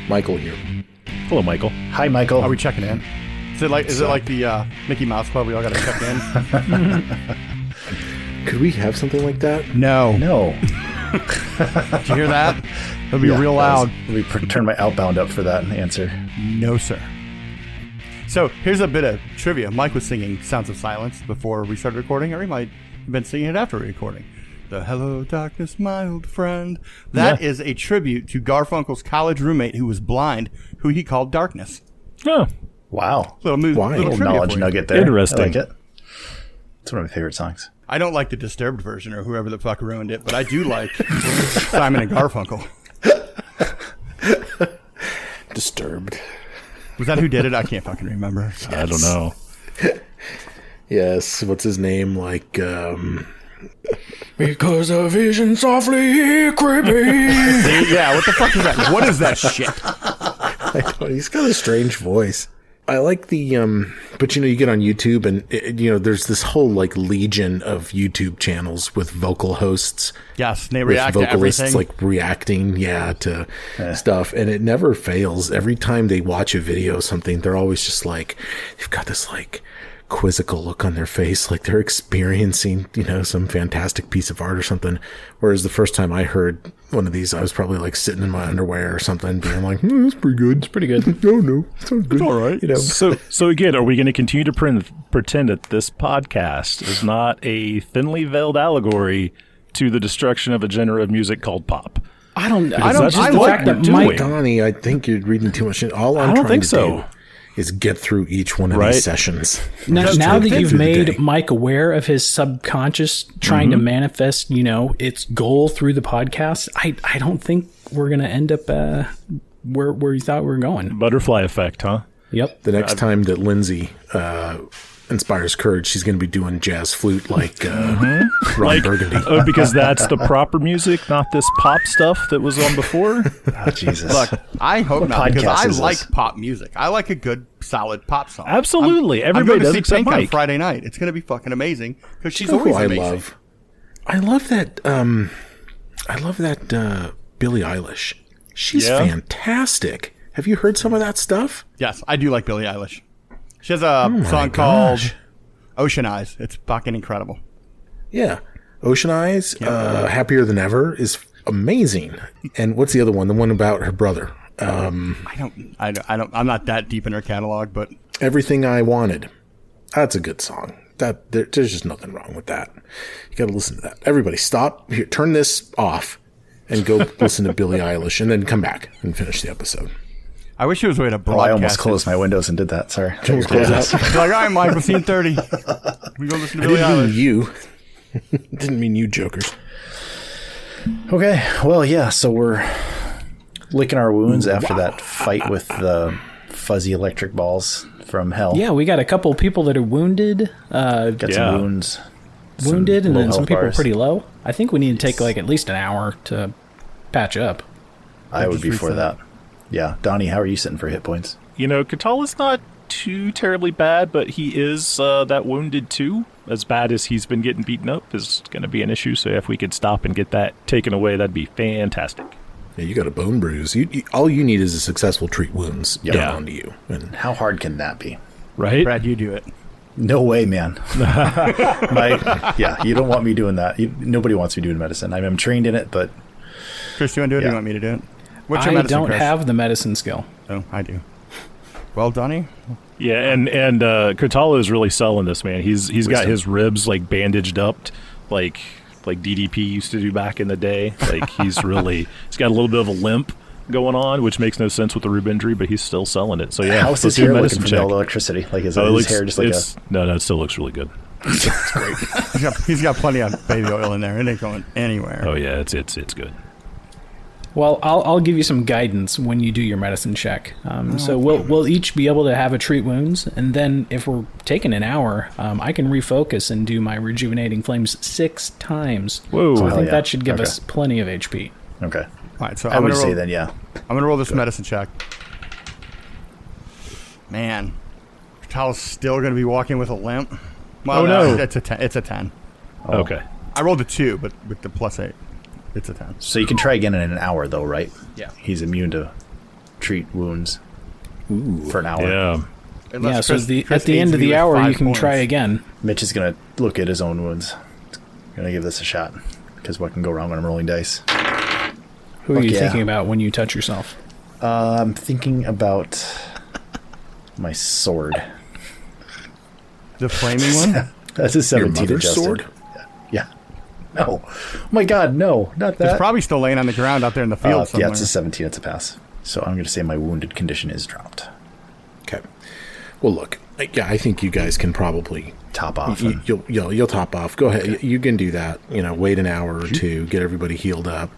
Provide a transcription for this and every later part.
Michael here. Hello, Michael. Hi, Michael. Are we checking in? Is it like the Mickey Mouse Club? We all got to check in. Could we have something like that? No. Did you hear that? That'll be real loud. Let me turn my outbound up for that answer. No, sir. So here's a bit of trivia. Mike was singing Sounds of Silence before we started recording, or he might have been singing it after recording. The Hello Darkness, my old friend. That is a tribute to Garfunkel's college roommate who was blind, who he called Darkness. Oh. Wow. Little knowledge nugget there. Interesting. I like it. It's one of my favorite songs. I don't like the Disturbed version or whoever the fuck ruined it, but I do like Simon and Garfunkel. Disturbed. Was that who did it? I can't fucking remember. Yes. I don't know. Yes. What's his name? Like, because a vision softly creeping. Yeah, what the fuck is that? What is that shit? I don't, he's got a strange voice. I like the, but you get on YouTube and, there's this whole like legion of YouTube channels with vocal hosts. Yes, they react to everything. Like reacting, to stuff. And it never fails. Every time they watch a video or something, they're always just like, they've got this like quizzical look on their face, like they're experiencing, some fantastic piece of art or something. Whereas the first time I heard one of these, I was probably like sitting in my underwear or something, being like, "That's pretty good. It's pretty good. No, sounds good. It's all right." So again, are we going to continue to pretend that this podcast is not a thinly veiled allegory to the destruction of a genre of music called pop? I don't. Donnie, I think you're reading too much. All I'm trying to do is get through each one of these sessions. Now that you've made Mike aware of his subconscious trying to manifest, its goal through the podcast, I don't think we're going to end up where you thought we were going. Butterfly effect, huh? Yep. The next time that Lindsay inspires courage, she's going to be doing jazz flute like Ron Burgundy. Oh, because that's the proper music, not this pop stuff that was on before? Oh, Jesus. Look, I hope not, because I like pop music. I like a good, solid pop song. Absolutely. I'm Everybody going does to see Pink Mike. on Friday night. It's going to be fucking amazing, because she's always amazing. I love that Billie Eilish. She's fantastic. Have you heard some of that stuff? Yes, I do like Billie Eilish. She has a song called Ocean Eyes. It's fucking incredible. Yeah. Ocean Eyes, Happier Than Ever is amazing. And what's the other one? The one about her brother. I'm not that deep in her catalog, but Everything I Wanted. That's a good song. There's just nothing wrong with that. You got to listen to that. Everybody stop here, turn this off and go listen to Billie Eilish and then come back and finish the episode. I wish there was a way to broadcast. I almost closed my windows and did that. Sorry. Close out. Like, all right, Mike, we've seen 30. We go listen to Billie I didn't Eilish. mean you. Didn't mean you, jokers. Okay. Well, yeah. So we're licking our wounds after that fight with the fuzzy electric balls from hell. Yeah, we got a couple people that are wounded. Got some wounds. Wounded, and then some people bars. pretty low. I think we need to take like at least an hour to patch up. I would be for that. Yeah. Donnie, how are you sitting for hit points? Katala's not too terribly bad, but he is that wounded too. As bad as he's been getting beaten up is going to be an issue. So if we could stop and get that taken away, that'd be fantastic. Yeah, you got a bone bruise. All you need is a successful treat wounds down onto you. And How hard can that be? Right? Brad, you do it. No way, man. You don't want me doing that. Nobody wants me doing medicine. I'm trained in it, but... Chris, you want to do it or do you want me to do it? What's your I medicine, don't Chris? have the medicine skill. Oh, I do. Well, Donnie? Yeah, and Katala is really selling this, man. He's got his ribs like bandaged up, like DDP used to do back in the day. Like he's got a little bit of a limp going on, which makes no sense with the rib injury, but he's still selling it. So yeah, how's his hair looking from the electricity? Like his hair just like No, it still looks really good. It's great. He's got plenty of baby oil in there. It ain't going anywhere. Oh yeah, it's good. Well, I'll give you some guidance when you do your medicine check. So we'll each be able to have a treat wounds, and then if we're taking an hour, I can refocus and do my rejuvenating flames 6 times. Whoa! So I think that should give us plenty of HP. Okay. All right, so I would say then, yeah. I'm gonna roll this medicine check. Man, Tal's still gonna be walking with a limp. Well, no! It's a 10. It's a 10. Oh. Okay. I rolled a 2, but with the +8, it's a 10. So you can try again in an hour, though, right? Yeah. He's immune to... treat wounds for an hour. Yeah. Yeah, so Chris at the end aids of me the with hour, 5 you can try points. again. Mitch is going to look at his own wounds. Going to give this a shot. Because what can go wrong when I'm rolling dice? Who are you yeah. thinking about when you touch yourself? I'm thinking about my sword. The flaming one? That's a Your 17 mother's adjusted. sword? Yeah. No. Oh my God, no. Not It's that. probably still laying on the ground out there in the field somewhere. Yeah, it's a 17. It's a pass. So I'm going to say my wounded condition is dropped. Okay. Well, look. Yeah, I think you guys can probably Top off. you'll top off. Go ahead. You can do that. Wait an hour or two, get everybody healed up.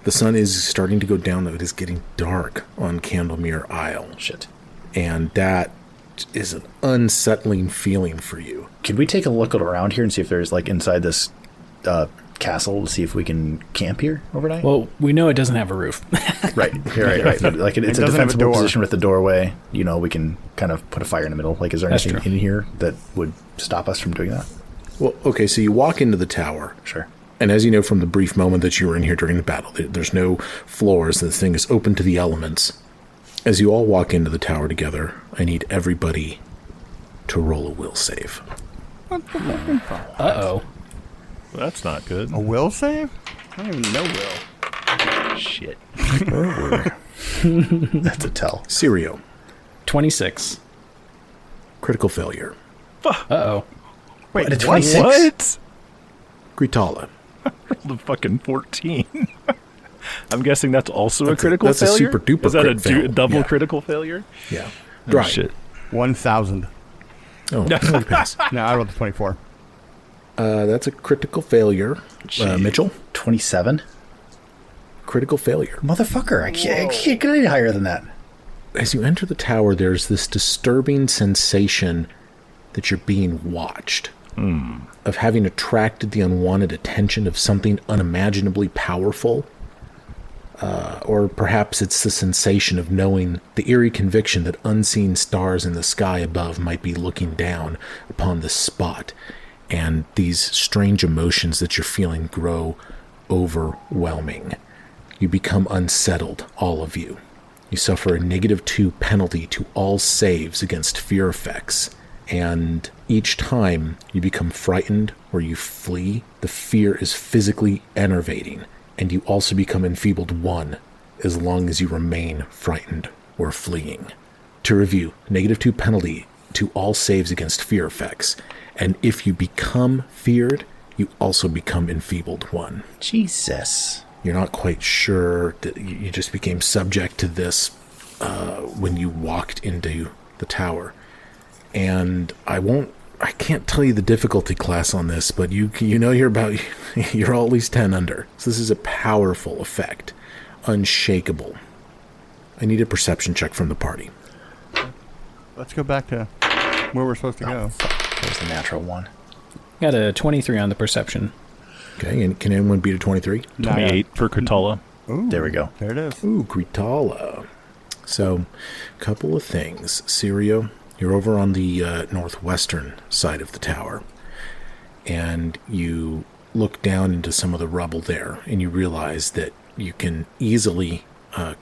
The sun is starting to go down, though. It is getting dark on Candlemere Island. Shit. And that is an unsettling feeling for you. Can we take a look around here and see if there's, like, inside this castle to see if we can camp here overnight? Well, we know it doesn't have a roof. Right. Right. Like, it's a doesn't have a defensible door. position with the doorway. We can kind of put a fire in the middle. Like, is there That's anything true. in here that would stop us from doing that? Well, okay, so you walk into the tower. Sure. And as you know from the brief moment that you were in here during the battle, there's no floors. This thing is open to the elements. As you all walk into the tower together, I need everybody to roll a will save. Uh-oh. That's not good. A will save? I don't even know will. Shit. That's a tell. Sirio, 26. critical failure. Uh-oh. Wait, a 26? What? Gritala, The fucking 14. I'm guessing that's also a critical that's a failure? super duper Is that crit fail. double Yeah. critical failure? yeah. Oh, Dry. shit. 1,000. Oh, no, pass. No, I rolled a 24. That's a critical failure. Mitchell, 27? critical failure. Motherfucker, I can't get any higher than that. As you enter the tower, there's this disturbing sensation that you're being watched, of having attracted the unwanted attention of something unimaginably powerful. Or perhaps it's the sensation of knowing the eerie conviction that unseen stars in the sky above might be looking down upon this spot, and these strange emotions that you're feeling grow overwhelming. You become unsettled, all of you. You suffer a -2 penalty to all saves against fear effects, and each time you become frightened or you flee, the fear is physically enervating, and you also become enfeebled 1 as long as you remain frightened or fleeing. To review, -2 penalty to all saves against fear effects, and if you become feared, you also become enfeebled 1. Jesus. You're not quite sure that you just became subject to this when you walked into the tower. And I can't tell you the difficulty class on this, but you're all at least 10 under. So this is a powerful effect. Unshakable. I need a perception check from the party. Let's go back to where we're supposed to go. There's the natural one. Got a 23 on the perception. Okay, and can anyone beat a 23? 28 for Kratala. Ooh, There we go. There it is. Ooh, Gritala. So, couple of things. Sirio, you're over on the northwestern side of the tower, and you look down into some of the rubble there, and you realize that you can easily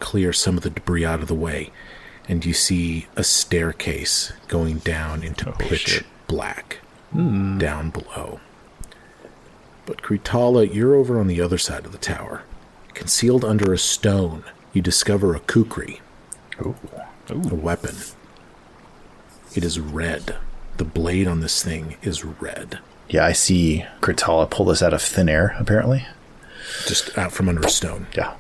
clear some of the debris out of the way, and you see a staircase going down into pitch shit. black down below. But Gritala, you're over on the other side of the tower. Concealed under a stone, you discover a kukri, a weapon. It is red. The blade on this thing is red. Yeah, I see Kratala pull this out of thin air, apparently. Just out from under a stone. Yeah.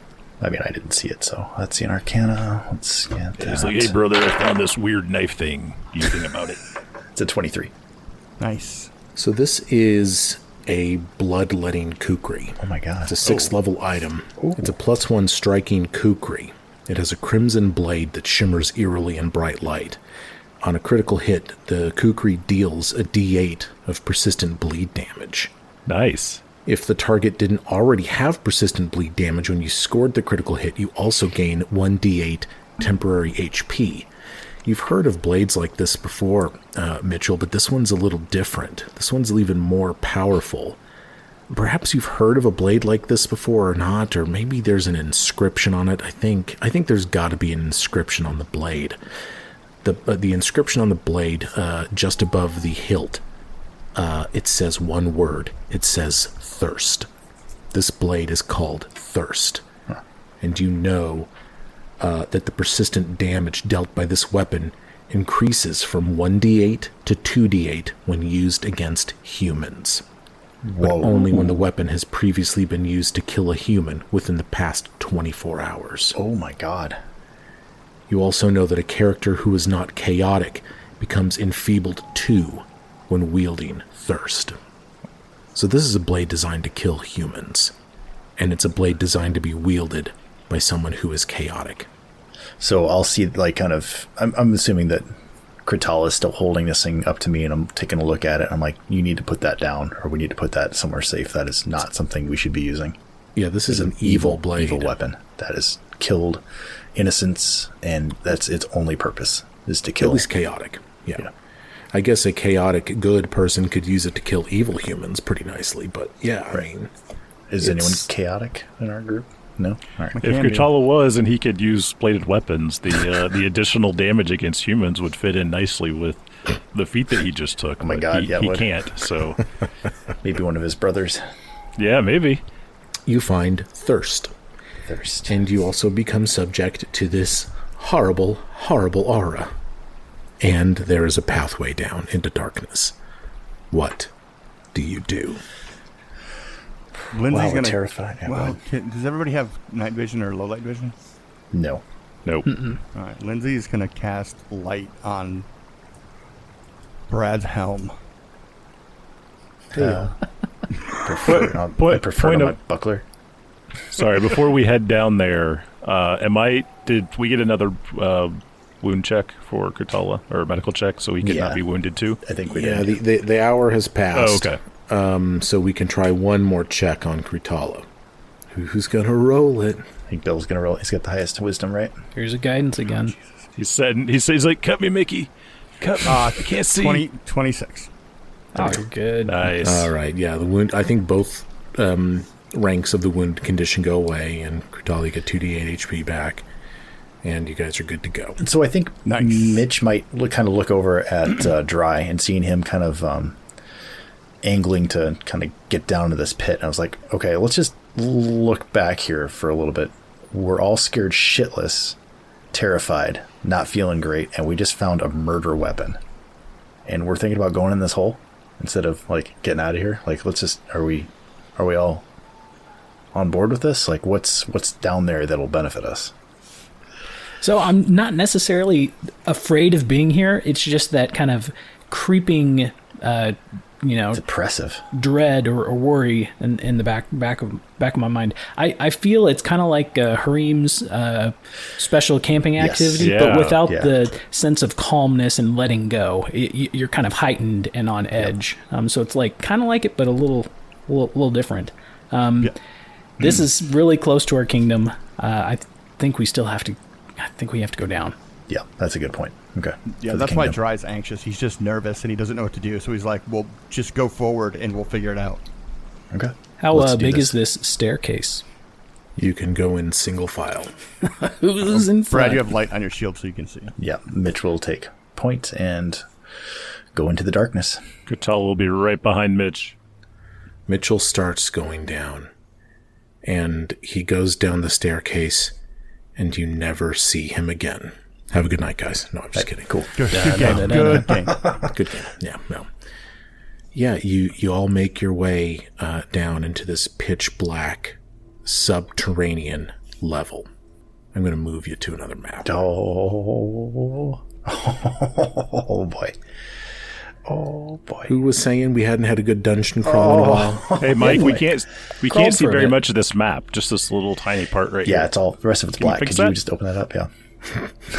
I mean, I didn't see it, so let's see an Arcana. Let's get that. He's like, hey, brother, I found this weird knife thing. Do you think about it? It's a 23. Nice. So this is a bloodletting kukri. Oh my god. It's a 6th level item. It's a +1 striking kukri. It has a crimson blade that shimmers eerily in bright light. On a critical hit, the kukri deals a d8 of persistent bleed damage. Nice. If the target didn't already have persistent bleed damage when you scored the critical hit, you also gain 1d8 temporary HP. You've heard of blades like this before, Mitchell, but this one's a little different. This one's even more powerful. perhaps you've heard of a blade like this before or not, or maybe there's an inscription on it. I think there's got to be an inscription on the blade. The inscription on the blade, just above the hilt, it says one word. It says thirst. This blade is called Thirst. Huh. And you know that the persistent damage dealt by this weapon increases from 1d8 to 2d8 when used against humans. But only when the weapon has previously been used to kill a human within the past 24 hours. Oh my god. You also know that a character who is not chaotic becomes enfeebled too when wielding Thirst. So this is a blade designed to kill humans, and it's a blade designed to be wielded by someone who is chaotic. So I'll see, like, kind of, I'm assuming that Kritala is still holding this thing up to me, and I'm taking a look at it. I'm like, you need to put that down, or we need to put that somewhere safe. That is not something we should be using. Yeah, this is an evil blade. Evil weapon that has killed innocents, and that's its only purpose, is to kill. At least chaotic. Yeah. I guess a chaotic good person could use it to kill evil humans pretty nicely, but yeah, I mean... Is anyone chaotic in our group? No? All right. If Kutala was and he could use bladed weapons, the additional damage against humans would fit in nicely with the feat that he just took. Oh my god, he can't, so... Maybe one of his brothers. Yeah, maybe. You find Thirst. And you also become subject to this horrible, horrible aura. And there is a pathway down into darkness. What do you do? Lindsay's gonna terrified. Yeah, well, does everybody have night vision or low light vision? No. Nope. All right. Lindsay's gonna cast light on Brad's helm. I prefer on my buckler. Sorry, before we head down there, did we get another wound check for Kutala, or medical check, so he could not be wounded too? I think we did. Yeah, the hour has passed. Oh, okay. So we can try one more check on Kritala. Who's gonna roll it? I think Bill's gonna roll it. He's got the highest wisdom, right? Here's a guidance again. He's like, cut me, Mickey. Cut me. I can't see. 26. Oh, you're good. Nice. All right, yeah, the wound, I think both ranks of the wound condition go away, and Kritala get 2d8 HP back, and you guys are good to go. So I think Mitch might look over at Dry, and seeing him kind of angling to kind of get down to this pit. And I was like, okay, let's just look back here for a little bit. We're all scared shitless, terrified, not feeling great, and we just found a murder weapon. And we're thinking about going in this hole instead of like getting out of here. Like, let's just, are we all on board with this? Like, what's down there that'll benefit us? So I'm not necessarily afraid of being here. It's just that kind of creeping, it's oppressive dread or worry in the back of my mind. I feel it's kind of like Harim's special camping activity, but without the sense of calmness and letting go. You're kind of heightened and on edge. So it's like kind of like it, but a little different. This is really close to our kingdom. I think we have to go down. Yeah, that's a good point. Okay. Yeah, that's why Dry's anxious. He's just nervous and he doesn't know what to do. So he's like, well, just go forward and we'll figure it out. Okay. How big is this staircase? You can go in single file. Who's in front? Brad, you have light on your shield so you can see. Yeah, Mitch will take point and go into the darkness. Kutala will be right behind Mitch. Mitchell starts going down, and he goes down the staircase, and you never see him again. Have a good night, guys. No, I'm just kidding. Cool. Good game. Good game. Good game. Yeah, no. Yeah, you all make your way down into this pitch black subterranean level. I'm going to move you to another map. Oh boy. Oh boy. Who was saying we hadn't had a good dungeon crawl in a while? Hey, Mike, we can't see very much of this map. Just this little tiny part right here. Yeah, it's all, the rest of it's black. Could you just open that up? Yeah.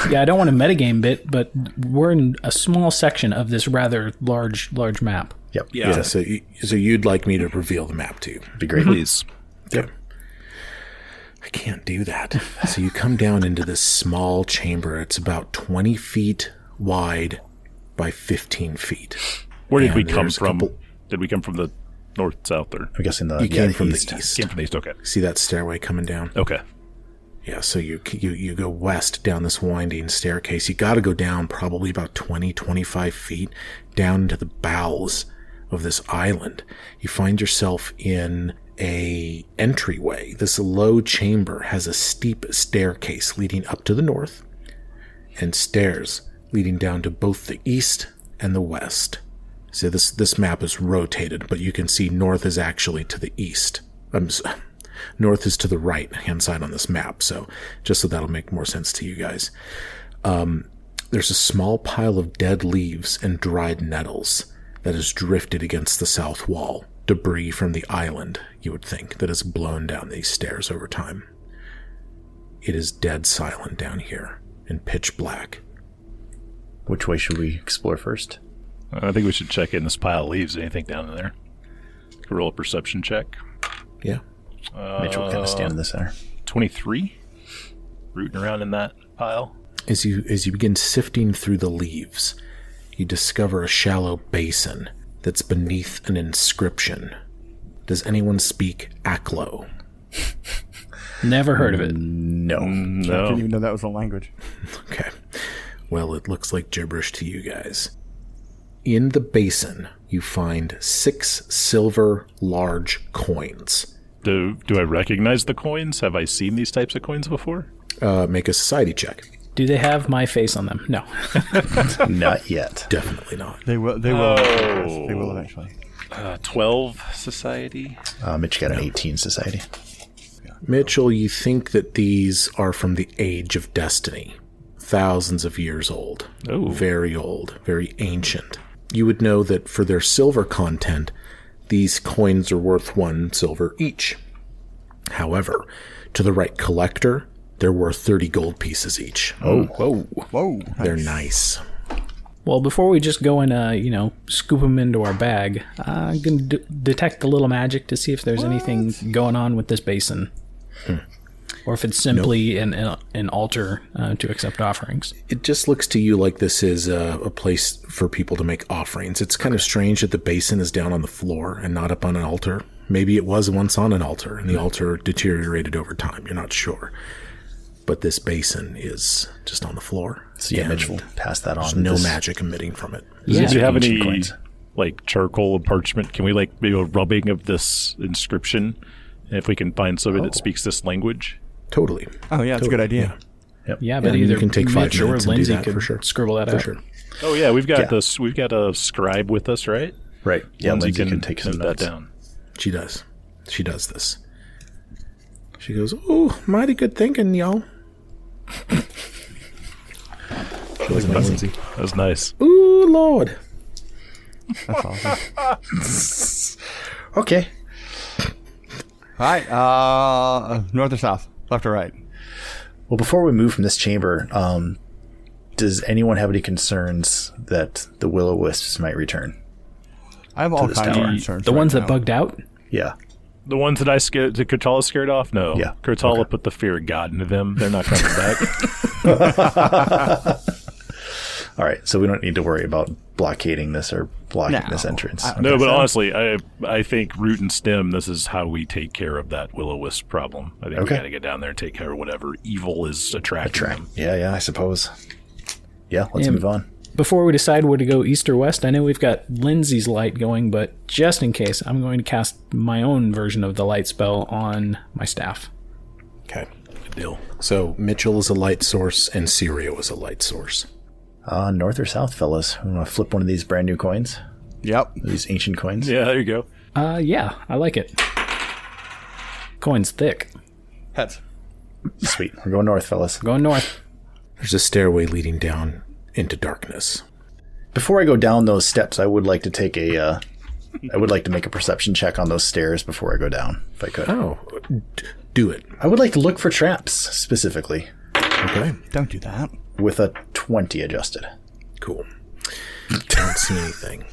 Yeah, I don't want a metagame bit, but we're in a small section of this rather large map. Yep. Yeah. So you'd like me to reveal the map to you? Be great. Please. Yep. I can't do that. So you come down into this small chamber. It's about 20 feet wide by 15 feet. Where did we come from? Did we come from the North, south, or I'm guessing You came from east. the east. came from the east. Okay. See that stairway coming down? Okay. Yeah, so you go west down this winding staircase. You got to go down probably about 20, 25 feet down into the bowels of this island. You find yourself in a entryway. This low chamber has a steep staircase leading up to the north and stairs leading down to both the east and the west. So this map is rotated, but you can see north is actually to the east. North is to the right hand side on this map, so just so that'll make more sense to you guys. There's a small pile of dead leaves and dried nettles that has drifted against the south wall. Debris from the island, you would think, that has blown down these stairs over time. It is dead silent down here, and pitch black. Which way should we explore first? I think we should check in this pile of leaves. Anything down in there? Roll a perception check. Yeah. Mitchell will kind of stand in the center. 23. Rooting around in that pile. As you begin sifting through the leaves, you discover a shallow basin that's beneath an inscription. Does anyone speak Aklo? Never heard of it. No. I didn't even know that was a language. Okay. Well, it looks like gibberish to you guys. In the basin, you find 6 silver large coins. Do I recognize the coins? Have I seen these types of coins before? Make a society check. Do they have my face on them? No. Not yet. Definitely not. They will. They will. They will eventually. 12 society. Mitch got an 18 society. Mitchell, you think that these are from the Age of Destiny. Thousands of years old. Oh. Very old. Very ancient. You would know that for their silver content, these coins are worth 1 silver each. However, to the right collector, they're worth 30 gold pieces each. Oh. Whoa. Whoa. They're nice. Well, before we just go and, scoop them into our bag, I'm going to detect a little magic to see if there's anything going on with this basin. Or if it's simply an altar to accept offerings. It just looks to you like this is a place for people to make offerings. It's kind of strange that the basin is down on the floor and not up on an altar. Maybe it was once on an altar, and the altar deteriorated over time. You're not sure. But this basin is just on the floor. So yeah, Mitch will pass that on. There's no magic emitting from it. Does anybody have ancient any coins. charcoal and parchment? Can we do a rubbing of this inscription? And if we can find somebody that speaks this language? Totally. Oh yeah, it's a good idea. Yeah, but Yeah, either you can take 5 Mitch or minutes and do Lindsay that could for sure. scribble that For out. sure. Oh yeah, we've got Yeah. this. We've got a scribe with us, right? Right. Yeah, Lindsay Lindsay can take some note that notes. down. She does. She does this. She goes, "Oh, mighty good thinking, y'all." That was nice. Ooh, Lord. That's awesome. Okay. All right. North or south? Left or right? Well, before we move from this chamber, does anyone have any concerns that the will-o'-wisps might return? I have all this kinds of tower. concerns. The right ones now. that bugged out? Yeah. The ones that Kurtala scared off? No. Yeah. Kurtala Okay. put the fear of God into them. They're not coming back. All right. So we don't need to worry about blockading this or blocking No. this entrance. I don't No, think but so. honestly, I think root and stem, this is how we take care of that will-o'-wisp problem. I think we Okay. got to get down there and take care of whatever evil is attracting them. Yeah, I suppose. Yeah, let's Yeah. move on. Before we decide where to go, east or west, I know we've got Lindsay's light going, but just in case, I'm going to cast my own version of the light spell on my staff. Okay. Good deal. So Mitchell is a light source, and Sirio is a light source. North or south, fellas? We want to flip one of these brand new coins? Yep. These ancient coins? Yeah, there you go. Yeah, I like it. Coin's thick. Heads. Sweet. We're going north, fellas. Going north. There's a stairway leading down into darkness. Before I go down those steps, I would like to take I would like to make a perception check on those stairs before I go down, if I could. Oh, do it. I would like to look for traps, specifically, Okay. Don't do that. with a 20 adjusted. Cool. Don't see anything.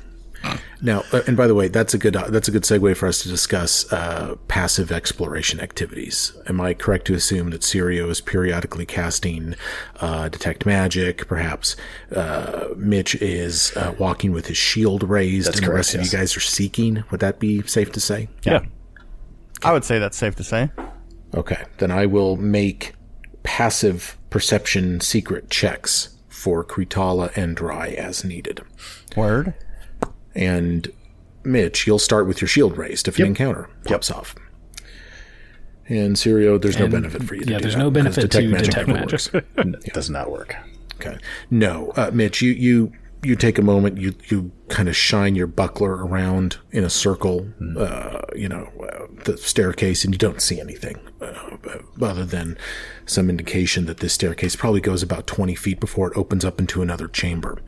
Now, and by the way, that's a good segue for us to discuss passive exploration activities. Am I correct to assume that Sirio is periodically casting detect magic? Perhaps Mitch is walking with his shield raised, That's and the correct, rest of yes. you guys are seeking. Would that be safe to say? Yeah. I would say that's safe to say. Okay, then I will make passive perception secret checks for Kritala and Dry as needed. Word. And Mitch, you'll start with your shield raised if an encounter pops off. And Sirio, there's no benefit for you to do there's that, no because benefit to detect never magic. works. It does not work. Okay. No, Mitch, you take a moment, you kind of shine your buckler around in a circle, the staircase, and you don't see anything other than some indication that this staircase probably goes about 20 feet before it opens up into another chamber.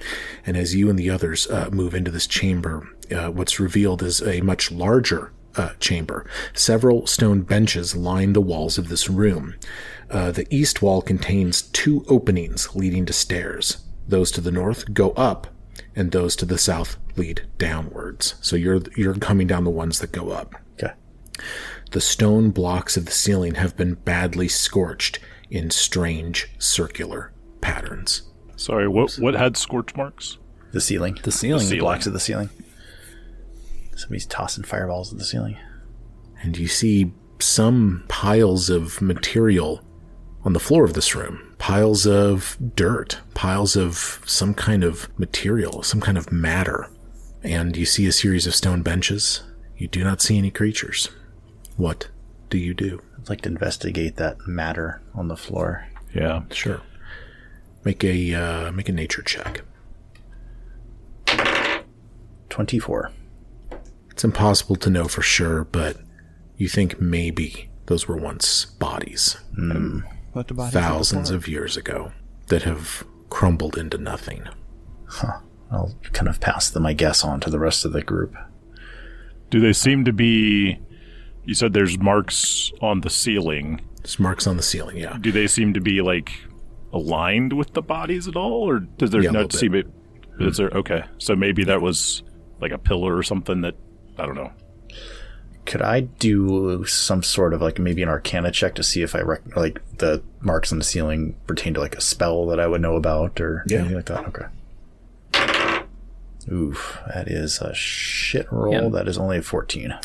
And as you and the others move into this chamber, what's revealed is a much larger chamber. Several stone benches line the walls of this room. The east wall contains 2 openings leading to stairs. Those to the north go up, and those to the south lead downwards. So you're coming down the ones that go up. Okay. The stone blocks of the ceiling have been badly scorched in strange circular patterns. Sorry, what had scorch marks? The ceiling. The ceiling. ceiling. Blocks of the ceiling. Somebody's tossing fireballs at the ceiling. And you see some piles of material on the floor of this room. Piles of dirt, piles of some kind of material, some kind of matter. And you see a series of stone benches. You do not see any creatures. What do you do? I'd like to investigate that matter on the floor. Yeah. Sure. Make a nature check. 24. It's impossible to know for sure, but you think maybe those were once bodies. Let the bodies Thousands of years ago that have crumbled into nothing. I'll kind of pass them, I guess, on to the rest of the group. Do they seem to be... You said there's marks on the ceiling. There's marks on the ceiling, yeah. Do they seem to be, like, aligned with the bodies at all? Or does there Yeah, a not little seem it... Is there... Okay. So maybe that was, like, a pillar or something that... I don't know. Could I do some sort of, like, maybe an arcana check to see if I like the marks on the ceiling pertain to, like, a spell that I would know about or anything like that? Okay. Oof, that is a shit roll. Yeah. That is only a 14.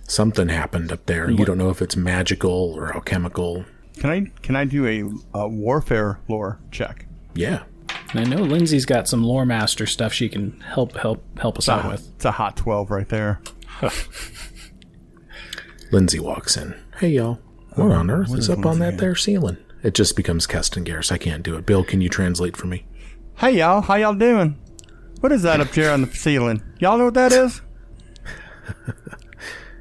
Something happened up there. You don't know if it's magical or alchemical. Can I do a warfare lore check? Yeah. And I know Lindsay's got some lore master stuff she can help us out with. It's a hot 12 right there. Lindsay walks in. Hey, y'all. What on earth is up on that there ceiling? It just becomes Kestengaris. I can't do it. Bill, can you translate for me? Hey y'all, how y'all doing? What is that up there on the ceiling? Y'all know what that is?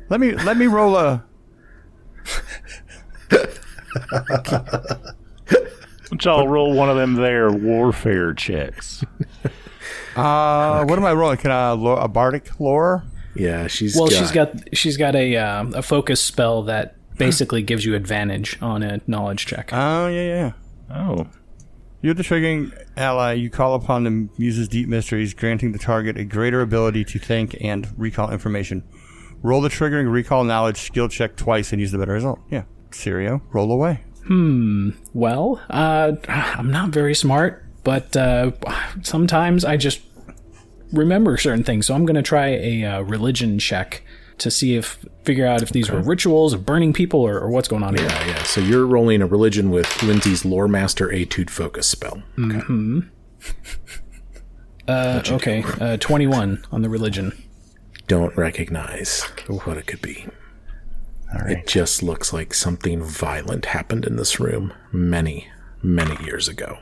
Let me roll a... Y'all roll one of them there warfare checks. What am I rolling? Can I a bardic lore? Yeah, she's got a focus spell that basically gives you advantage on a knowledge check. Oh yeah. Oh. You're the triggering ally. You call upon the Muse's deep mysteries, granting the target a greater ability to think and recall information. Roll the triggering recall knowledge skill check twice and use the better result. Yeah. Sirio, roll away. Well, I'm not very smart, but sometimes I just remember certain things. So I'm going to try a religion check to figure out if these were rituals of burning people or what's going on here. Yeah. So you're rolling a religion with Lindsay's Lore Master Etude Focus spell. Okay. 21 on the religion. Don't recognize what it could be. All right. It just looks like something violent happened in this room many, many years ago.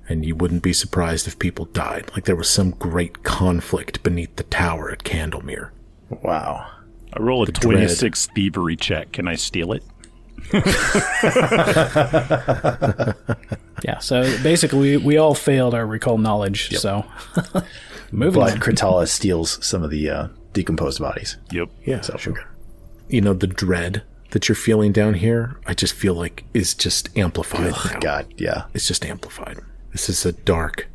And you wouldn't be surprised if people died. Like there was some great conflict beneath the tower at Candlemere. Wow. I roll a 26 thievery check. Can I steal it? Yeah, so basically we all failed our recall knowledge, so moving But on. Kritala steals some of the decomposed bodies. Yep. Yeah, So sure. You know, the dread that you're feeling down here, I just feel like is just amplified now. God, yeah. It's just amplified. This is a dark,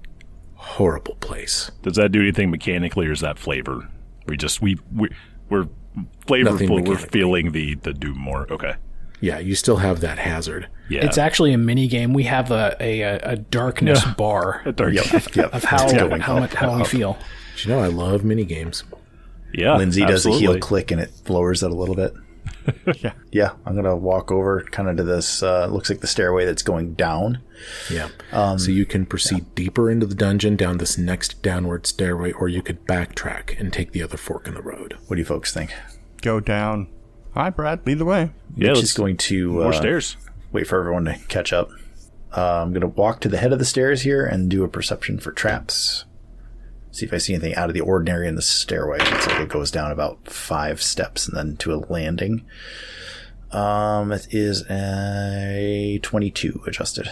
horrible place. Does that do anything mechanically, or is that flavor? We're Nothing flavorful. We're mechanically. feeling the doom more. Okay. Yeah, you still have that hazard. Yeah. It's actually a mini game. We have a darkness bar a dark. Yep. of how we feel. But you know, I love mini games. Yeah. Lindsay does a absolutely. heel click and it lowers it a little bit. Yeah. I'm going to walk over kind of to this, looks like the stairway that's going down. Yeah. So you can proceed deeper into the dungeon down this next downward stairway, or you could backtrack and take the other fork in the road. What do you folks think? Go down. All right, Brad, lead the way. Yeah. Mitch Let's is going to more stairs. wait for everyone to catch up. I'm going to walk to the head of the stairs here and do a perception for traps. See if I see anything out of the ordinary in the stairway. Looks like it goes down about 5 steps and then to a landing. It is a 22 adjusted.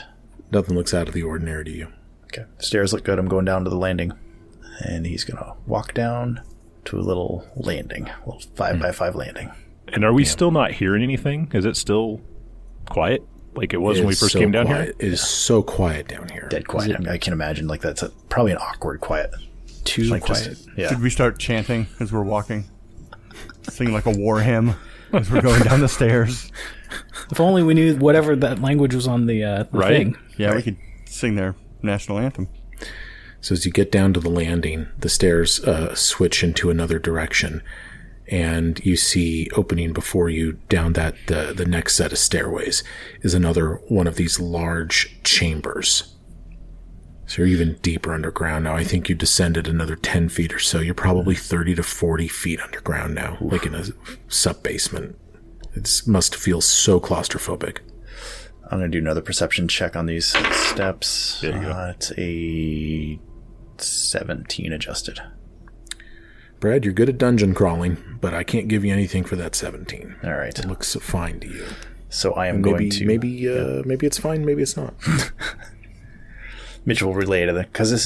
Nothing looks out of the ordinary to you. Okay. Stairs look good. I'm going down to the landing. And he's going to walk down to a little landing. A little 5x5 landing. And are we still not hearing anything? Is it still quiet like it was when we is first so came down quiet. here? It is so quiet down here. Dead quiet. I can imagine like that's probably an awkward quiet. Too Like quiet. just, yeah. Should we start chanting as we're walking? Singing like a war hymn as we're going down the stairs. If only we knew whatever that language was on the Right. thing. Yeah, we could sing their national anthem. So as you get down to the landing, the stairs switch into another direction, and you see opening before you down that the next set of stairways is another one of these large chambers. So you're even deeper underground now. I think you descended another 10 feet or so. You're probably 30 to 40 feet underground now, like in a sub-basement. It must feel so claustrophobic. I'm going to do another perception check on these steps. There you go. It's a 17 adjusted. Brad, you're good at dungeon crawling, but I can't give you anything for that 17. All right. It looks fine to you. So I am Maybe going to... maybe it's fine, maybe it's not. Mitch will relay to the... Because this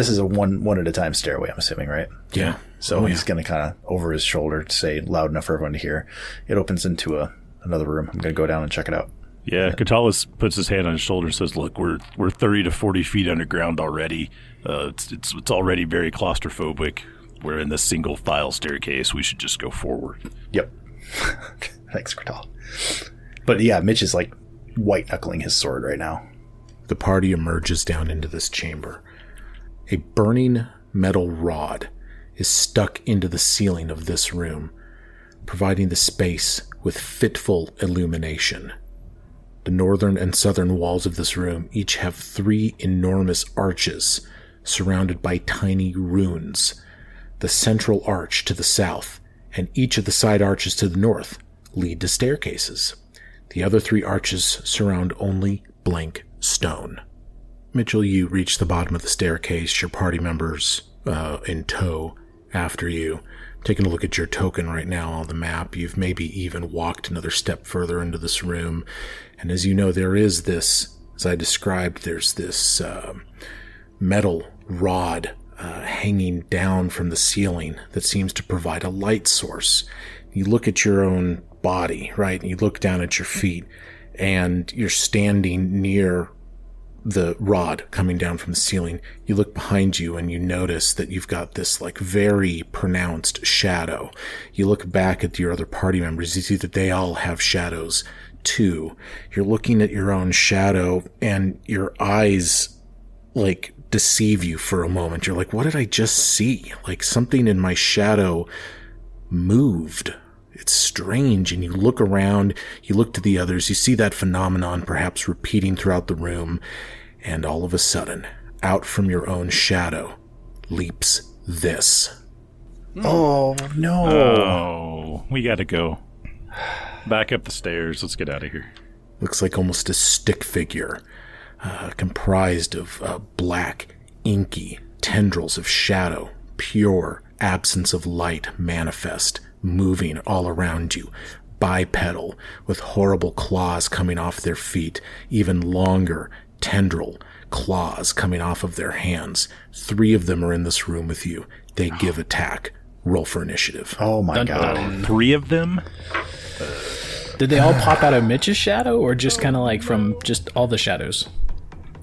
is a one at a time stairway, I'm assuming, right? Yeah. So he's going to kind of over his shoulder say loud enough for everyone to hear. It opens into another room. I'm going to go down and check it out. Yeah, Katalis puts his hand on his shoulder and says, "Look, we're 30 to 40 feet underground already. It's already very claustrophobic. We're in this single file staircase. We should just go forward." Yep. Thanks, Kratal. But yeah, Mitch is like white knuckling his sword right now. The party emerges down into this chamber. A burning metal rod is stuck into the ceiling of this room, providing the space with fitful illumination. The northern and southern walls of this room each have 3 enormous arches surrounded by tiny runes. The central arch to the south and each of the side arches to the north lead to staircases. The other 3 arches surround only blank stone. Mitchell, you reach the bottom of the staircase, your party members in tow after you. Taking a look at your token right now on the map, you've maybe even walked another step further into this room. And as you know, there is this, as I described, there's this metal rod hanging down from the ceiling that seems to provide a light source. You look at your own body, right? And you look down at your feet, and you're standing near the rod coming down from the ceiling. You look behind you and you notice that you've got this like very pronounced shadow. You look back at your other party members, you see that they all have shadows too. You're looking at your own shadow and your eyes like deceive you for a moment. You're like, what did I just see? Like something in my shadow moved. It's strange. And you look around, you look to the others, you see that phenomenon perhaps repeating throughout the room, and all of a sudden, out from your own shadow leaps this. Oh, no. Oh, we gotta go. Back up the stairs. Let's get out of here. Looks like almost a stick figure, comprised of black, inky tendrils of shadow, pure absence of light manifest, moving all around you, bipedal, with horrible claws coming off their feet, even longer tendril claws coming off of their hands. 3 of them are in this room with you. They give attack. Roll for initiative. Oh my god. 3 of them? Did they all pop out of Mitch's shadow, or just kind of like from just all the shadows?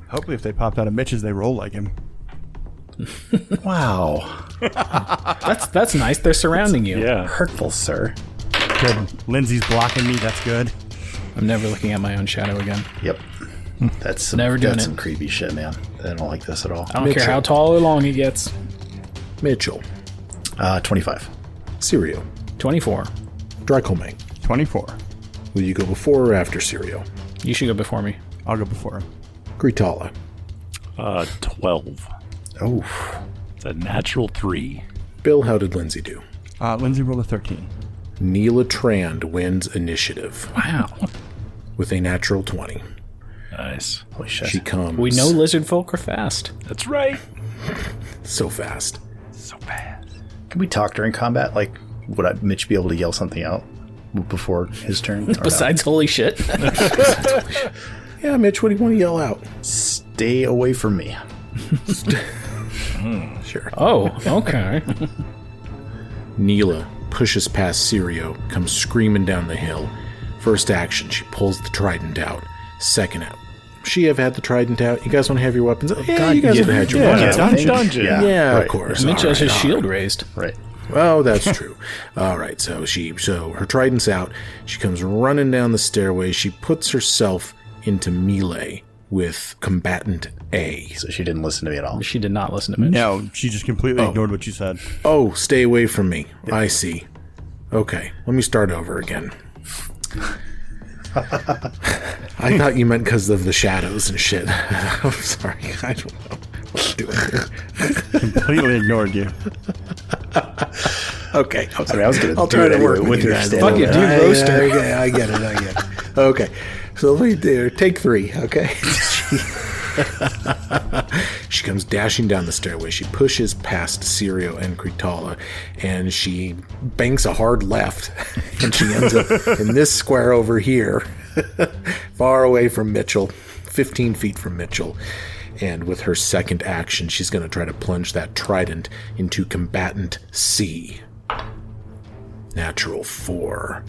Hopefully if they popped out of Mitch's, they roll like him. Wow. That's nice. They're surrounding you. Yeah. Hurtful, sir. Good. Lindsay's blocking me. That's good. I'm never looking at my own shadow again. Yep. That's some, Never doing that's it. some creepy shit, man. I don't like this at all. I don't care how tall or long he gets. Mitchell. 25. Sirio. 24. Dracomane. 24. Will you go before or after Sirio? You should go before me. I'll go before him. Gritala. 12. Oh. It's a natural 3. Bill, how did Lindsay do? Lindsay rolled a 13. Neela Trand wins initiative Wow. with a natural 20. Nice. Holy shit. She comes We know lizard folk are fast. That's right. so fast. So fast. Can we talk during combat? Like, would Mitch be able to yell something out before his turn? Or no? Besides holy shit. Yeah, Mitch, what do you want to yell out? Stay away from me. Sure. Oh, okay. Neela pushes past Sirio, comes screaming down the hill. First action, she pulls the trident out. Second out. She have had the trident out. You guys want to have your weapons? Yeah, God, you guys yeah, have had your yeah, weapons. dungeon. Dungeon. Yeah, right. of course. Mitch All has his right, shield raised. Right. Oh, that's true. All right, so her trident's out. She comes running down the stairway. She puts herself into melee with combatant A. So she didn't listen to me at all. She did not listen to Mitch. No, she just completely ignored what you said. Oh, stay away from me. I see. Okay, let me start over again. I thought you meant because of the shadows and shit. I'm sorry. I don't know what I'm doing here. Completely ignored you. Okay. I mean, I was gonna I'll do try it to anyway work with with you your guys. stand Fuck it, over. dude. Roaster. Okay, I get it. Okay. So let me do take 3, okay? She comes dashing down the stairway. She pushes past Sirio and Gritala, and she banks a hard left, and she ends up in this square over here, far away from Mitchell, 15 feet from Mitchell. And with her second action, she's going to try to plunge that trident into combatant C. Natural 4.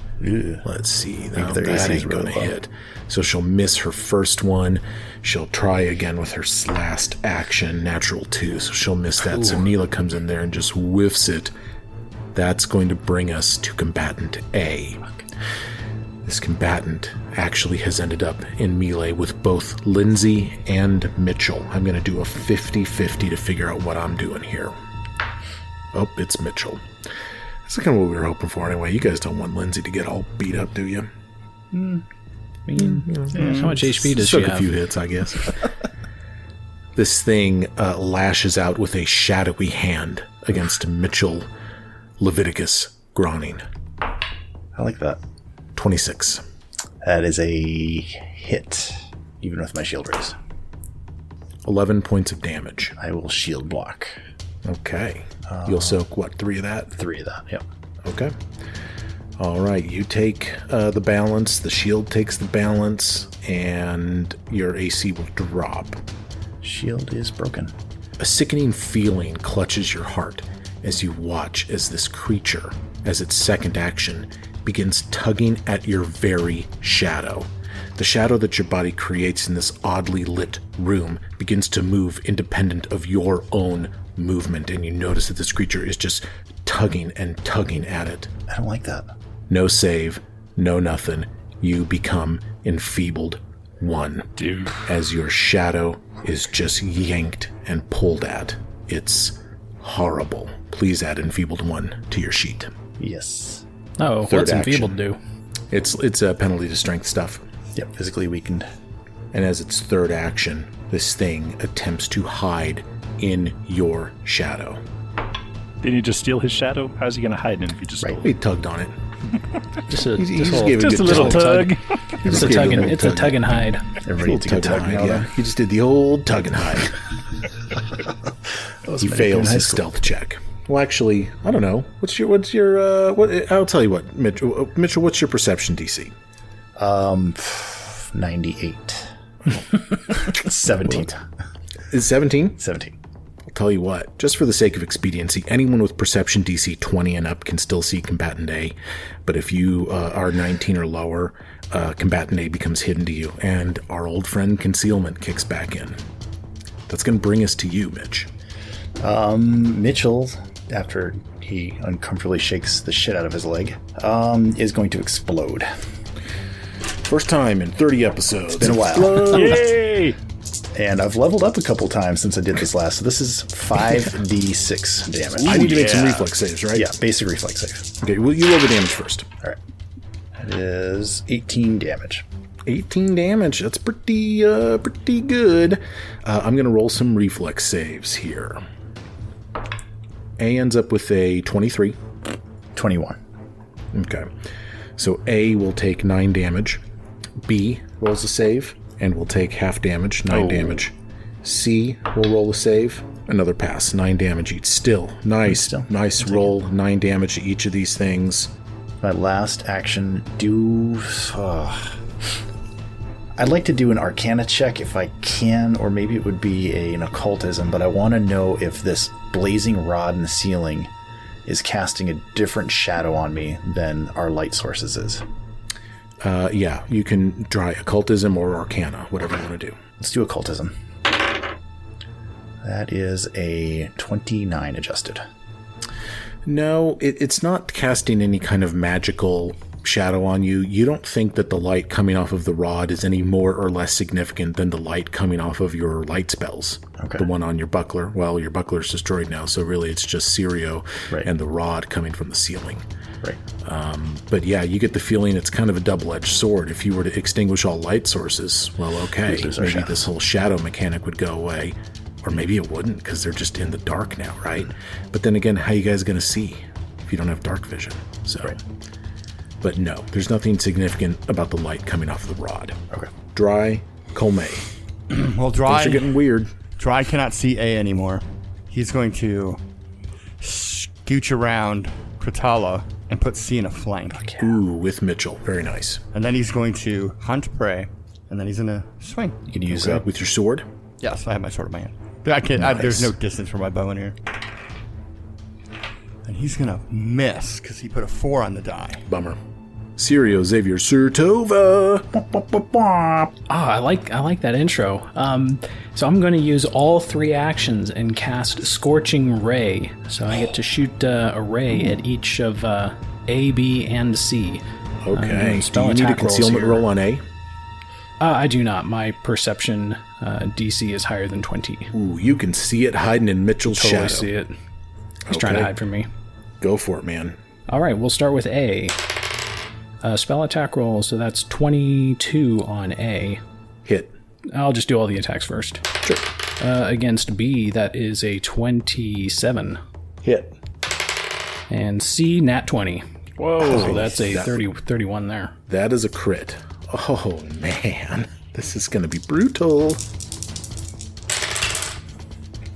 Let's see. No, their that AC is ain't going to really low. hit. So she'll miss her first one. She'll try again with her last action. Natural 2. So she'll miss that. So Neela comes in there and just whiffs it. That's going to bring us to combatant A. This combatant actually has ended up in melee with both Lindsay and Mitchell. I'm going to do a 50-50 to figure out what I'm doing here. Oh, it's Mitchell. That's kind of what we were hoping for anyway. You guys don't want Lindsay to get all beat up, do you? How much HP does she Took a have? few hits, I guess. This thing lashes out with a shadowy hand against Mitchell Leviticus Groning. I like that. 26. That is a hit, even with my shield raised. 11 points of damage. I will shield block. Okay. You'll soak, 3 of that? 3 of that, yep. Okay. All right. You take the balance. The shield takes the balance, and your AC will drop. Shield is broken. A sickening feeling clutches your heart as you watch as this creature, as its second action, begins tugging at your very shadow. The shadow that your body creates in this oddly lit room begins to move independent of your own movement, and you notice that this creature is just tugging and tugging at it. I don't like that. No save, no nothing. You become enfeebled 1. Dude. As your shadow is just yanked and pulled at. It's horrible. Please add enfeebled 1 to your sheet. Yes. Oh, Third what's action. enfeebled do? It's a penalty to strength stuff. Yep, physically weakened. And as its third action, this thing attempts to hide in your shadow. Didn't you just steal his shadow? How's he going to hide in if you just stole He tugged on it. Just a, He just just a gave little, it Just a little tug. It's a gave it tug a and little it's a tug. tug and hide. Everybody needs a good tug now. yeah. He just did the old tug and hide. He fails his stealth check. Well, actually, I don't know. What's your I'll tell you what, Mitchell. Mitchell, what's your perception DC? 98. 17. Is 17? 17. I'll tell you what, just for the sake of expediency, anyone with perception DC 20 and up can still see combatant A, but if you are 19 or lower, combatant A becomes hidden to you, and our old friend concealment kicks back in. That's going to bring us to you, Mitch. Mitchell, after he uncomfortably shakes the shit out of his leg, is going to explode. First time in 30 episodes. It's been a while. Yay! And I've leveled up a couple times since I did this last. So this is 5d6 damage. I need to make some reflex saves, right? Yeah, basic reflex save. Okay, well, you roll the damage first. All right. That is 18 damage. 18 damage. That's pretty good. I'm going to roll some reflex saves here. A ends up with a 23. 21. Okay. So A will take 9 damage. B rolls a save and will take half damage, 9 damage. C will roll a save, another pass, 9 damage each. Still, nice roll, 9 damage to each of these things. My last action, I'd like to do an Arcana check if I can, or maybe it would be an Occultism, but I want to know if this blazing rod in the ceiling is casting a different shadow on me than our light sources is. Yeah, you can try Occultism or Arcana, whatever you want to do. Let's do Occultism. That is a 29 adjusted. No, it's not casting any kind of magical shadow on you. You don't think that the light coming off of the rod is any more or less significant than the light coming off of your light spells. Okay. The one on your buckler. Well, your buckler's destroyed now, so really it's just Sirio and the rod coming from the ceiling. Right. But yeah, you get the feeling it's kind of a double-edged sword. If you were to extinguish all light sources, well, okay, maybe this whole shadow mechanic would go away. Or maybe it wouldn't, because they're just in the dark now, right? But then again, how you guys going to see if you don't have dark vision? So, But no, there's nothing significant about the light coming off the rod. Okay. Dry, Colme. Well, Dry... Things are getting weird. Dry cannot see A anymore. He's going to scooch around Kratala and put C in a flank. Ooh, with Mitchell. Very nice. And then he's going to hunt prey, and then he's going to swing. You can use Okay. With your sword? Yes, I have my sword in my hand. I can't. There's no distance for my bow in here. And he's going to miss because he put a 4 on the die. Bummer. Sirio Xavier Surtova. I like that intro. So I'm going to use all 3 actions and cast Scorching Ray. So I get to shoot a ray at each of A, B, and C. Okay. Do you need a concealment roll on A? I do not. My perception DC is higher than 20. Ooh, you can see it hiding in Mitchell's shadow. Totally see it. He's trying to hide from me. Go for it, man. All right, we'll start with A. Spell attack roll, so that's 22 on A. Hit. I'll just do all the attacks first. Sure. Against B, that is a 27. Hit. And C, nat 20. Whoa. So that's a 31 there. That is a crit. Oh, man. This is going to be brutal.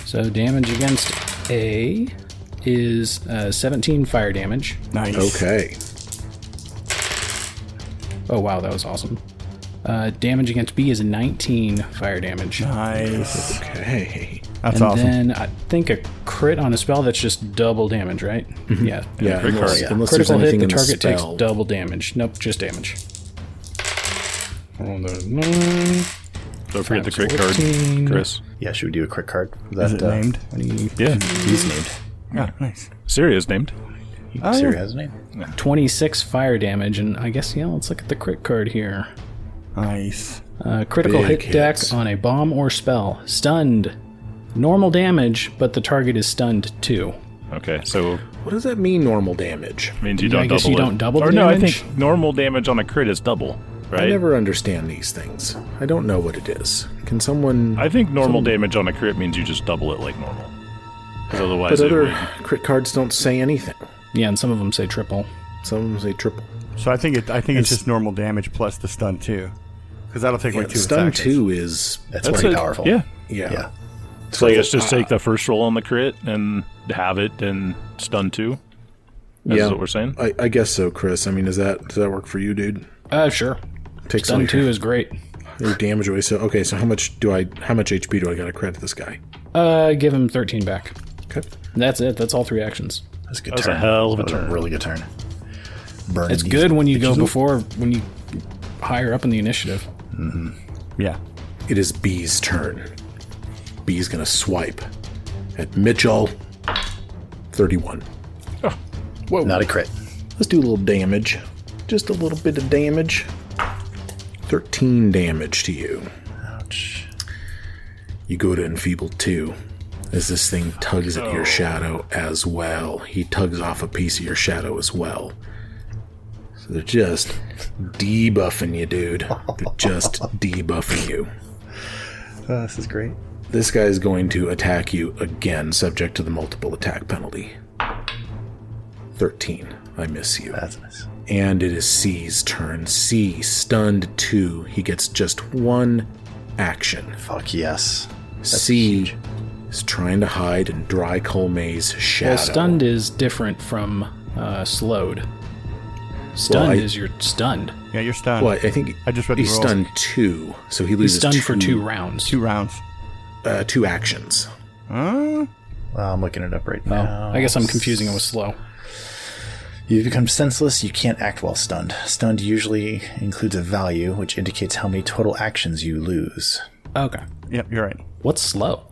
So damage against A is 17 fire damage. Nice. Okay. Oh, wow, that was awesome. Damage against B is 19 fire damage. Nice. Okay. That's and awesome. then I think a crit on a spell, that's just double damage, right? Yeah. Yeah, unless there's Critical hit, anything the in the target takes spell. double damage. Nope, just damage. Don't forget the crit card, 14. Chris. Yeah, should we do a crit card? Is it named? Yeah. He's named. Oh, nice. Sirius named. Siri has a name. 26 fire damage, and I guess, yeah, let's look at the crit card here. Nice. Critical Big hit deck hits. on a bomb or spell. Stunned. Normal damage, but the target is stunned too. Okay, so What does that mean, normal damage? means you I don't guess double you it. don't double Or the no, I damage? think normal damage on a crit is double, right? I never understand these things. I don't know what it is. Can someone... I think normal damage on a crit means you just double it like normal. Because otherwise But it other would... crit cards don't say anything. Yeah, and some of them say triple. Some of them say triple. So I think it's just normal damage plus the stun 2. Because that'll take away 2 Stun attacks. 2 is... That's That's pretty it. powerful. Yeah. Yeah. So I guess just take the first roll on the crit and have it and stun 2. That's what we're saying? I guess so, Chris. I mean, does that work for you, dude? Sure. Takes Stun all 2 is great. your damage away. So okay, so how much HP do I got to credit this guy? Give him 13 back. Okay. That's it. That's all 3 actions. That's a good That's turn. a hell of a That was turn. really good turn. Burning It's these good when you go bitches. when you higher up in the initiative. Yeah. It is B's turn. B's gonna swipe at Mitchell. 31. Whoa. Not a crit. Let's do a little damage. Just a little bit of damage. 13 damage to you. Ouch. You go to enfeebled 2 as this thing tugs at your shadow as well. He tugs off a piece of your shadow as well. So they're just debuffing you, dude. They're just debuffing you. This is great. This guy is going to attack you again, subject to the multiple attack penalty. 13. I miss you. That's nice. And it is C's turn. C, stunned 2. He gets just 1 action. Fuck yes. C is trying to hide in Dry Colmay's shadow. Well, stunned is different from slowed. Stunned is you're stunned. Yeah, you're stunned. Well, I think I just read the he's rules. stunned 2, so he loses He's stunned for 2 rounds. 2 rounds. 2 actions. Huh? Well, I'm looking it up right Oh, now. I guess I'm confusing it with slow. You become senseless, you can't act while stunned. Stunned usually includes a value, which indicates how many total actions you lose. Okay. Yep, you're right. What's slow?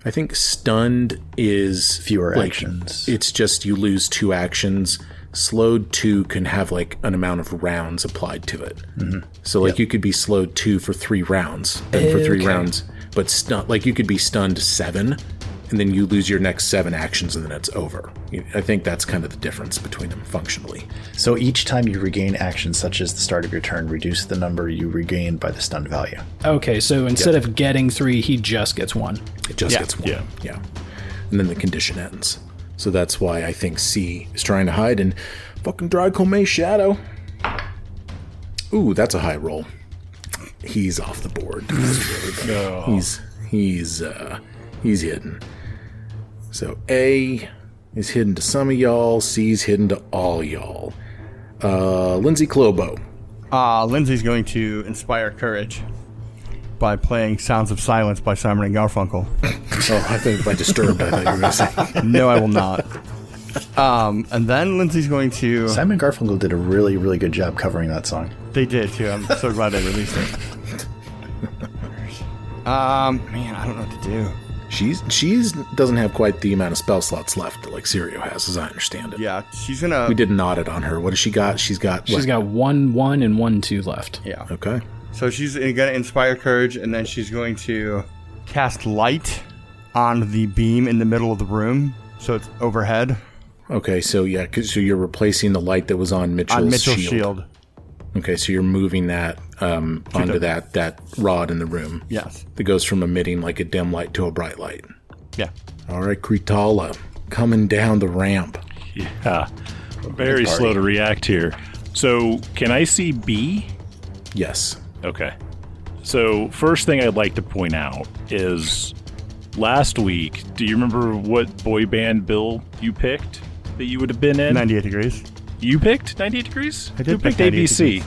I think stunned is Fewer like, actions. It's just you lose 2 actions. Slowed 2 can have like an amount of rounds applied to it. Mm-hmm. So like you could be slowed 2 for 3 rounds, then for 3 rounds, but like you could be stunned 7, and then you lose your next 7 actions, and then it's over. I think that's kind of the difference between them functionally. So each time you regain actions such as the start of your turn, reduce the number you regain by the stunned value. Okay, so instead of getting 3, he just gets 1. It just gets 1. Yeah. And then the condition ends. So that's why I think C is trying to hide in fucking Dry Colmay's shadow. Ooh, that's a high roll. He's off the board. That's really bad. He's hidden. So A is hidden to some of y'all. C's hidden to all y'all. Lindsay Clobo. Lindsay's going to inspire courage by playing Sounds of Silence by Simon and Garfunkel. Oh, I think by Disturbed, I thought you were going to say. No, I will not. And then Lindsay's going to... Simon Garfunkel did a really, really good job covering that song. They did, too. I'm so glad they released it. Man, I don't know what to do. She's doesn't have quite the amount of spell slots left like Sirio has, as I understand it. Yeah, she's gonna... We did an audit on her. What has she got? She's got 1, 1, and 1, 2 left. Yeah. Okay. So she's gonna inspire courage, and then she's going to cast light on the beam in the middle of the room, so it's overhead. Okay, so yeah, so you're replacing the light that was on Mitchell's shield. Okay, so you're moving that onto that rod in the room. Yes. That goes from emitting like a dim light to a bright light. Yeah. All right, Kritala, coming down the ramp. Yeah. Very slow to react here. So, can I see B? Yes. Okay. So, first thing I'd like to point out is last week, do you remember what boy band bill you picked that you would have been in? 98 degrees. You picked 98 Degrees? I did Who picked pick 98 ABC? Degrees.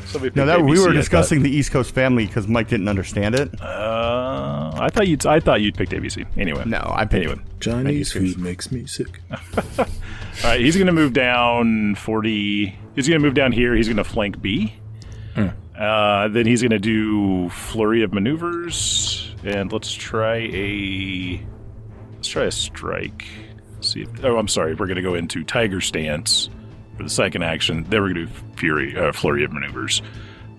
Somebody No, picked we ABC, were I discussing the East Coast family because Mike didn't understand it. thought. I thought you'd picked ABC. Anyway. No, I picked Anyway. Chinese food makes me sick. All right, he's going to move down 40. He's going to move down here. He's going to flank B. Then he's going to do flurry of maneuvers, and let's try a strike. See if, I'm sorry. We're going to go into tiger stance for the second action. Then we're going to do flurry of maneuvers.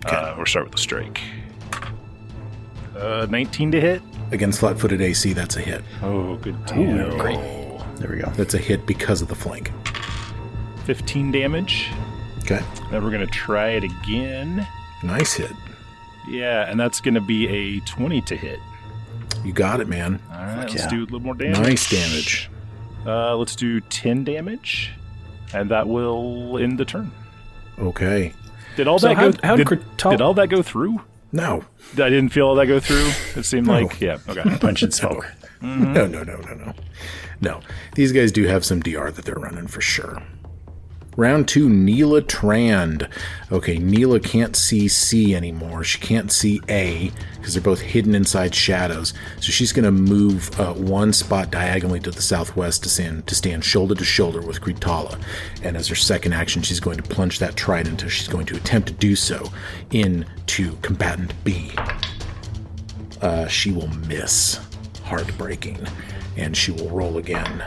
We'll start with the strike. 19 to hit. Against flat-footed AC, that's a hit. Oh, good deal. Great. There we go. That's a hit because of the flank. 15 damage. Okay. Then we're going to try it again. Nice hit. Yeah, and that's going to be a 20 to hit. You got it, man. All right, let's yeah. do a little more damage. Nice damage. Let's do 10 damage, and that will end the turn. Okay. Did all So that how go? did Did all that go through? No. I didn't feel all that go through. It seemed like yeah. Okay. Punch and smoke. No. These guys do have some DR that they're running for sure. Round 2, Neela Trand. Okay, Neela can't see C anymore. She can't see A because they're both hidden inside shadows. So she's going to move 1 spot diagonally to the southwest to stand shoulder to shoulder with Kritala. And as her second action, she's going to plunge that trident. She's going to attempt to do so into combatant B. She will miss heartbreaking. And she will roll again,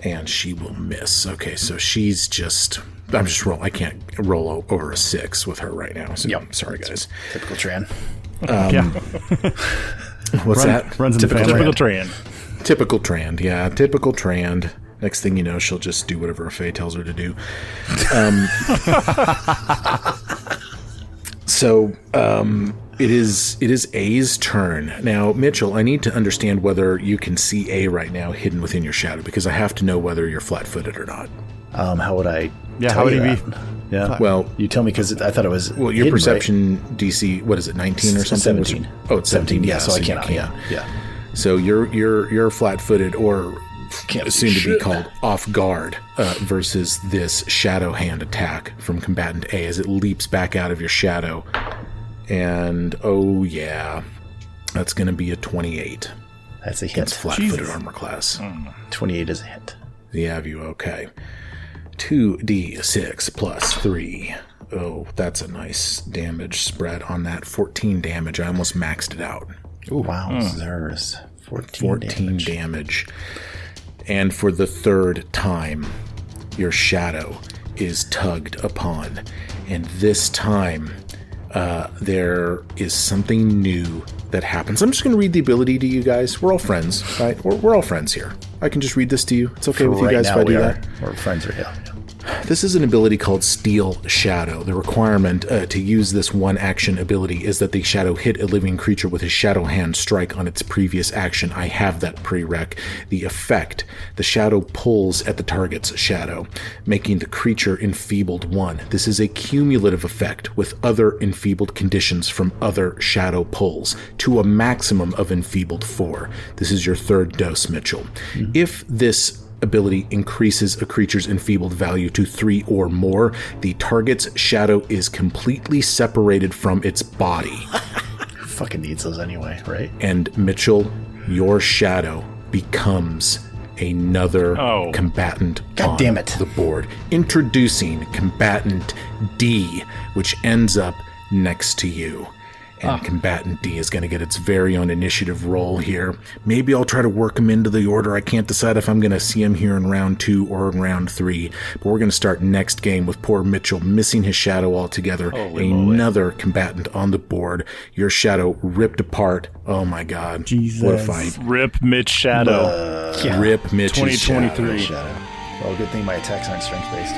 and she will miss. Okay, so she's just... I'm just rolling. I can't roll over a 6 with her right now. So Yep. sorry, guys. Typical Tran. What's that? Runs in the family. Typical Tran. Typical Trand, yeah. Typical Trand. Next thing you know, she'll just do whatever Faye tells her to do. So it is A's turn. Now, Mitchell, I need to understand whether you can see A right now hidden within your shadow, because I have to know whether you're flat-footed or not. How would I Yeah, tell how would you he that? be? Yeah. Well, You tell me, because I thought it was well, your hidden, perception DC, what is it, 19 or something? 17. Oh, it's 17. Yeah, so I you cannot. can't. Yeah. So you're flat-footed, or Can't soon see to be shit. called off guard, versus this shadow hand attack from combatant A as it leaps back out of your shadow. And oh yeah, that's going to be a 28. That's a hit. It's flat-footed Jesus. armor class. 28 is a hit. The Avu, okay. 2d6 plus 3. Oh, that's a nice damage spread on that. 14 damage. I almost maxed it out. Wow. There's 14 damage. And for the third time, your shadow is tugged upon. And this time, there is something new that happens. I'm just going to read the ability to you guys. We're all friends, right? We're all friends here. I can just read this to you. It's okay with you Right guys now if I do we that? are. We're friends right now. This is an ability called Steel Shadow. The requirement to use this one action ability is that the shadow hit a living creature with a shadow hand strike on its previous action. I have that prereq. The effect, the shadow pulls at the target's shadow, making the creature enfeebled 1. This is a cumulative effect with other enfeebled conditions from other shadow pulls to a maximum of enfeebled 4. This is your third dose, Mitchell. If this ability increases a creature's enfeebled value to 3 or more, the target's shadow is completely separated from its body. Who fucking needs those anyway, right? And Mitchell, your shadow becomes another combatant God damn it. the board. Introducing combatant D, which ends up next to you. And combatant D is going to get its very own initiative roll here. Maybe I'll try to work him into the order. I can't decide if I'm going to see him here in round 2 or in round 3. But we're going to start next game with poor Mitchell missing his shadow altogether. Another combatant on the board. Your shadow ripped apart. Oh my God. Jesus. What a fight. Rip Mitch Shadow. Rip Mitch's 2023. Shadow. Well, good thing my attacks aren't strength based.